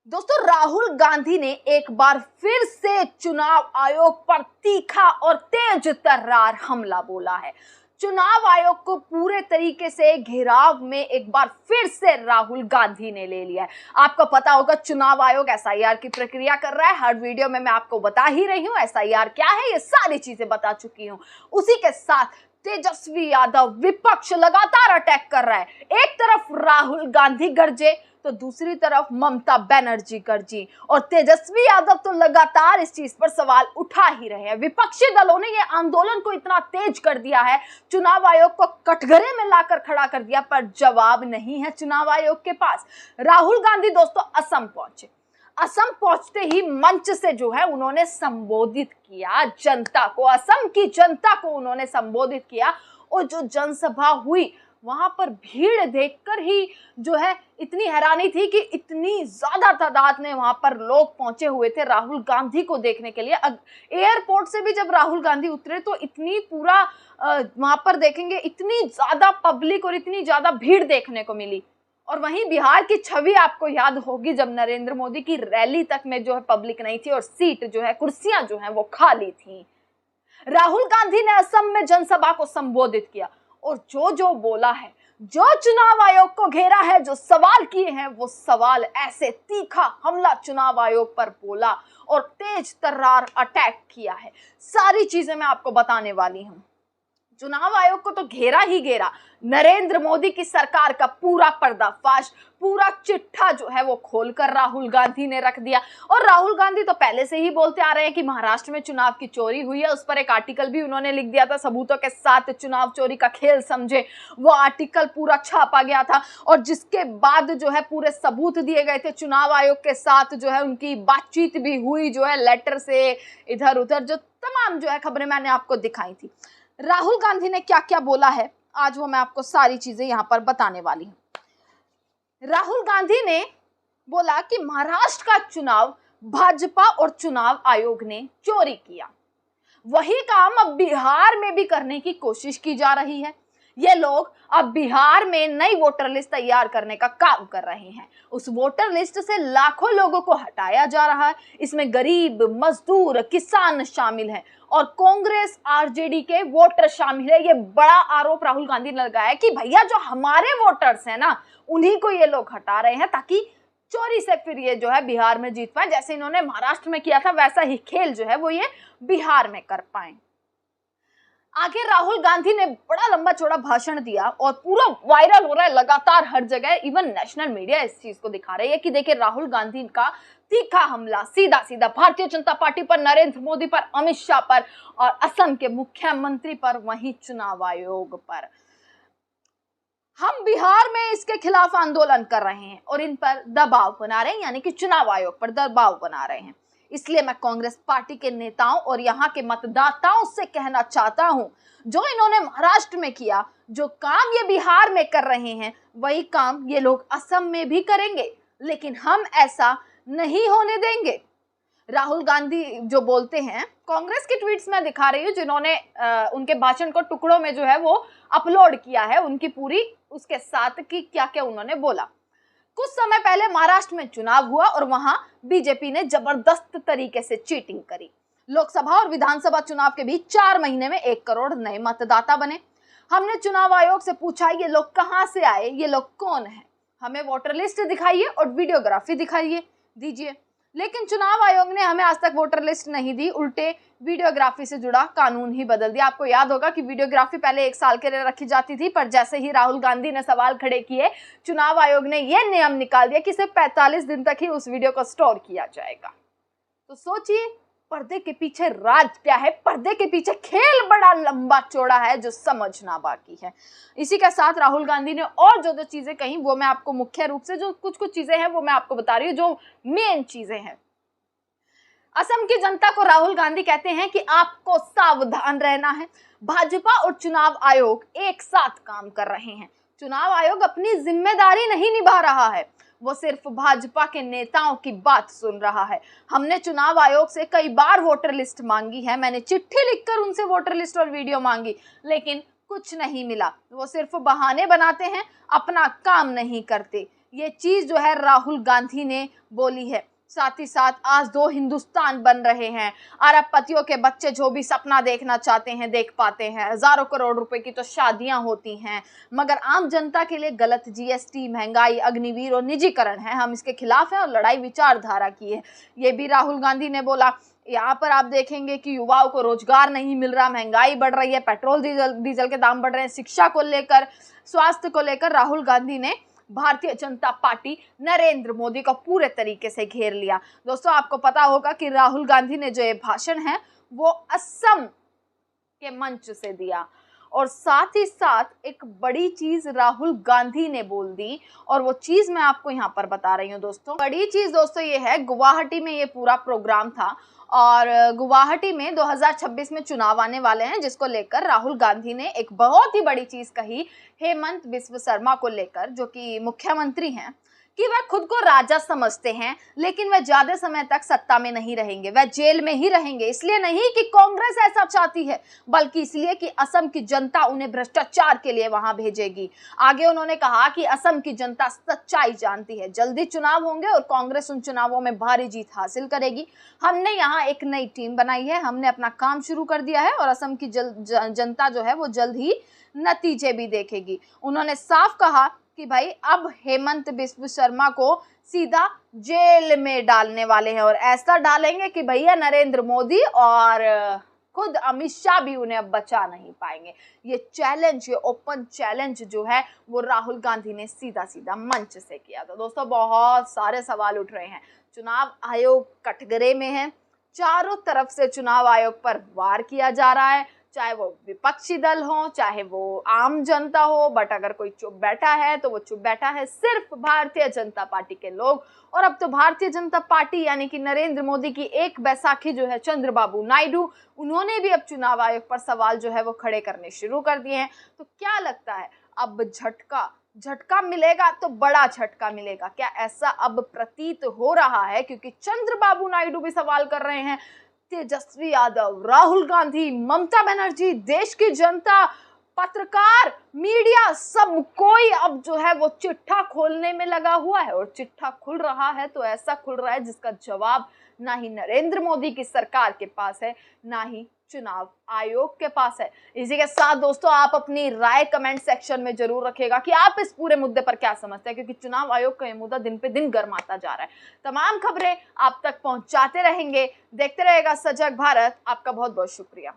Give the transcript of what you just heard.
दोस्तों, राहुल गांधी ने एक बार फिर से चुनाव आयोग पर तीखा और तेज तर्रार हमला बोला है। चुनाव आयोग को पूरे तरीके से घेराव में एक बार फिर से राहुल गांधी ने ले लिया है। आपको पता होगा चुनाव आयोग एसआईआर की प्रक्रिया कर रहा है। हर वीडियो में मैं आपको बता ही रही हूं एसआईआर क्या है, ये सारी चीजें बता चुकी हूं। उसी के साथ तेजस्वी यादव विपक्ष लगातार अटैक कर रहा है। एक तरफ राहुल गांधी गरजे तो दूसरी तरफ ममता बनर्जी गरजी और तेजस्वी यादव तो लगातार इस चीज पर सवाल उठा ही रहे हैं। विपक्षी दलों ने ये आंदोलन को इतना तेज कर दिया है, चुनाव आयोग को कटघरे में लाकर खड़ा कर दिया, पर जवाब नहीं है चुनाव आयोग के पास। राहुल गांधी दोस्तों असम पहुंचे। असम पहुंचते ही मंच से जो है उन्होंने संबोधित किया जनता को, असम की जनता को उन्होंने संबोधित किया। और जो जनसभा हुई वहां पर भीड़ देखकर ही जो है इतनी हैरानी थी कि इतनी ज्यादा तादाद में वहां पर लोग पहुंचे हुए थे राहुल गांधी को देखने के लिए। एयरपोर्ट से भी जब राहुल गांधी उतरे तो इतनी पूरा वहां पर देखेंगे इतनी ज्यादा पब्लिक और इतनी ज्यादा भीड़ देखने को मिली। और वहीं बिहार की छवि आपको याद होगी जब नरेंद्र मोदी की रैली तक में जो है पब्लिक नहीं थी और सीट जो है कुर्सियां जो है वो खाली थी। राहुल गांधी ने असम में जनसभा को संबोधित किया और जो बोला है, जो चुनाव आयोग को घेरा है, जो सवाल किए हैं, वो सवाल ऐसे तीखा हमला चुनाव आयोग पर बोला और तेज तर्रार अटैक किया है। सारी चीजें मैं आपको बताने वाली हूं। चुनाव आयोग को तो घेरा ही घेरा, नरेंद्र मोदी की सरकार का पूरा पर्दाफाश, पूरा चिट्ठा जो है वो खोलकर राहुल गांधी ने रख दिया। और राहुल गांधी तो पहले से ही बोलते आ रहे हैं कि महाराष्ट्र में चुनाव की चोरी हुई है। उस पर एक आर्टिकल भी उन्होंने लिख दिया था, सबूतों के साथ चुनाव चोरी का खेल समझे। वो आर्टिकल पूरा छापा गया था और जिसके बाद जो है पूरे सबूत दिए गए थे। चुनाव आयोग के साथ जो है उनकी बातचीत भी हुई, जो है लेटर से इधर उधर, जो तमाम जो है खबरें मैंने आपको दिखाई थी। राहुल गांधी ने क्या क्या बोला है आज वो मैं आपको सारी चीजें यहां पर बताने वाली हूं। राहुल गांधी ने बोला कि महाराष्ट्र का चुनाव भाजपा और चुनाव आयोग ने चोरी किया। वही काम अब बिहार में भी करने की कोशिश की जा रही है। ये लोग अब बिहार में नई वोटर लिस्ट तैयार करने का काम कर रहे हैं। उस वोटर लिस्ट से लाखों लोगों को हटाया जा रहा है। इसमें गरीब, मजदूर, किसान शामिल हैं और कांग्रेस, आरजेडी के वोटर शामिल है। ये बड़ा आरोप राहुल गांधी ने लगाया कि भैया जो हमारे वोटर्स हैं ना, उन्हीं को ये लोग हटा रहे हैं ताकि चोरी से फिर ये जो है बिहार में जीत पाए। जैसे इन्होंने महाराष्ट्र में किया था वैसा ही खेल जो है वो ये बिहार में कर पाए। आगे राहुल गांधी ने बड़ा लंबा चौड़ा भाषण दिया और पूरा वायरल हो रहा है लगातार हर जगह। इवन नेशनल मीडिया इस चीज को दिखा रही है कि देखिए राहुल गांधी का तीखा हमला सीधा सीधा भारतीय जनता पार्टी पर, नरेंद्र मोदी पर, अमित शाह पर और असम के मुख्यमंत्री पर, वहीं चुनाव आयोग पर। हम बिहार में इसके खिलाफ आंदोलन कर रहे हैं और इन पर दबाव बना रहे हैं, यानी कि चुनाव आयोग पर दबाव बना रहे हैं। इसलिए मैं कांग्रेस पार्टी के नेताओं और यहाँ के मतदाताओं से कहना चाहता हूं, जो इन्होंने महाराष्ट्र में किया, जो काम ये बिहार में कर रहे हैं, वही काम ये लोग असम में भी करेंगे, लेकिन हम ऐसा नहीं होने देंगे। राहुल गांधी जो बोलते हैं, कांग्रेस की ट्वीट्स में दिखा रही हूँ जिन्होंने उनके भाषण को टुकड़ों में जो है वो अपलोड किया है, उनकी पूरी उसके साथ की क्या क्या उन्होंने बोला। कुछ समय पहले महाराष्ट्र में चुनाव हुआ और वहां बीजेपी ने जबरदस्त तरीके से चीटिंग करी। लोकसभा और विधानसभा चुनाव के बीच 4 महीने में 1 करोड़ नए मतदाता बने। हमने चुनाव आयोग से पूछा ये लोग कहां से आए, ये लोग कौन है, हमें वोटर लिस्ट दिखाइए और वीडियोग्राफी दिखाइए दीजिए। लेकिन चुनाव आयोग ने हमें आज तक वोटर लिस्ट नहीं दी, उल्टे वीडियोग्राफी से जुड़ा कानून ही बदल दिया। आपको याद होगा कि वीडियोग्राफी पहले 1 साल के लिए रखी जाती थी, पर जैसे ही राहुल गांधी ने सवाल खड़े किए, चुनाव आयोग ने यह नियम निकाल दिया कि सिर्फ 45 दिन तक ही उस वीडियो को स्टोर किया जाएगा। तो सोचिए पर्दे के पीछे राज क्या है, पर्दे के पीछे खेल बड़ा लंबा चौड़ा है जो समझना बाकी है। इसी के साथ राहुल गांधी ने और जो चीजें कही वो मैं आपको मुख्य रूप से जो कुछ चीजें हैं वो मैं आपको बता रही हूँ, जो मेन चीजें हैं। असम की जनता को राहुल गांधी कहते हैं कि आपको सावधान रहना है। भाजपा और चुनाव आयोग एक साथ काम कर रहे हैं। चुनाव आयोग अपनी जिम्मेदारी नहीं निभा रहा है, वो सिर्फ भाजपा के नेताओं की बात सुन रहा है। हमने चुनाव आयोग से कई बार वोटर लिस्ट मांगी है, मैंने चिट्ठी लिखकर उनसे वोटर लिस्ट और वीडियो मांगी, लेकिन कुछ नहीं मिला। वो सिर्फ बहाने बनाते हैं, अपना काम नहीं करते। ये चीज जो है राहुल गांधी ने बोली है। साथ ही साथ आज दो हिंदुस्तान बन रहे हैं। अरबपतियों के बच्चे जो भी सपना देखना चाहते हैं देख पाते हैं। हजारों करोड़ रुपए की तो शादियां होती हैं, मगर आम जनता के लिए गलत जीएसटी, महंगाई, अग्निवीर और निजीकरण है। हम इसके खिलाफ हैं और लड़ाई विचारधारा की है। ये भी राहुल गांधी ने बोला। यहाँ पर आप देखेंगे कि युवाओं को रोजगार नहीं मिल रहा, महंगाई बढ़ रही है, पेट्रोल डीजल के दाम बढ़ रहे हैं, शिक्षा को लेकर, स्वास्थ्य को लेकर राहुल गांधी ने भारतीय जनता पार्टी नरेंद्र मोदी को पूरे तरीके से घेर लिया। दोस्तों, आपको पता होगा कि राहुल गांधी ने जो ये भाषण है वो असम के मंच से दिया, और साथ ही साथ एक बड़ी चीज राहुल गांधी ने बोल दी, और वो चीज मैं आपको यहाँ पर बता रही हूँ। दोस्तों, बड़ी चीज दोस्तों ये है, गुवाहाटी में ये पूरा प्रोग्राम था, और गुवाहाटी में 2026 में चुनाव आने वाले हैं, जिसको लेकर राहुल गांधी ने एक बहुत ही बड़ी चीज कही हेमंत बिस्व शर्मा को लेकर, जो कि मुख्यमंत्री हैं, कि वह खुद को राजा समझते हैं, लेकिन वह ज्यादा समय तक सत्ता में नहीं रहेंगे, वह जेल में ही रहेंगे। इसलिए नहीं कि कांग्रेस ऐसा चाहती है, बल्कि इसलिए कि असम की जनता उन्हें भ्रष्टाचार के लिए वहां भेजेगी। आगे उन्होंने कहा कि असम की जनता सच्चाई जानती है, जल्दी चुनाव होंगे और कांग्रेस उन चुनावों में भारी जीत हासिल करेगी। हमने यहाँ एक नई टीम बनाई है, हमने अपना काम शुरू कर दिया है, और असम की जनता जो है वो जल्द ही नतीजे भी देखेगी। उन्होंने साफ कहा कि भाई अब हेमंत बिस्व शर्मा को सीधा जेल में डालने वाले हैं, और ऐसा डालेंगे कि भैया नरेंद्र मोदी और खुद अमित शाह भी उन्हें अब बचा नहीं पाएंगे। ये चैलेंज, ये ओपन चैलेंज जो है वो राहुल गांधी ने सीधा सीधा मंच से किया। तो दोस्तों, बहुत सारे सवाल उठ रहे हैं। चुनाव आयोग कटघरे में है, चारों तरफ से चुनाव आयोग पर वार किया जा रहा है, चाहे वो विपक्षी दल हो, चाहे वो आम जनता हो, बट अगर कोई चुप बैठा है तो वो चुप बैठा है सिर्फ भारतीय जनता पार्टी के लोग। और अब तो भारतीय जनता पार्टी यानी कि नरेंद्र मोदी की एक बैसाखी जो है चंद्रबाबू नायडू, उन्होंने भी अब चुनाव आयोग पर सवाल जो है वो खड़े करने शुरू कर दिए हैं। तो क्या लगता है, अब झटका मिलेगा तो बड़ा झटका मिलेगा क्या? ऐसा अब प्रतीत हो रहा है, क्योंकि चंद्रबाबू नायडू भी सवाल कर रहे हैं, तेजस्वी यादव, राहुल गांधी, ममता बनर्जी, देश की जनता, पत्रकार, मीडिया, सब कोई अब जो है वो चिट्ठा खोलने में लगा हुआ है। और चिट्ठा खुल रहा है तो ऐसा खुल रहा है जिसका जवाब ना ही नरेंद्र मोदी की सरकार के पास है, ना ही चुनाव आयोग के पास है। इसी के साथ दोस्तों, आप अपनी राय कमेंट सेक्शन में जरूर रखिएगा कि आप इस पूरे मुद्दे पर क्या समझते हैं, क्योंकि चुनाव आयोग का ये मुद्दा दिन पे दिन गर्माता जा रहा है। तमाम खबरें आप तक पहुंचाते रहेंगे, देखते रहेगा सजग भारत। आपका बहुत बहुत शुक्रिया।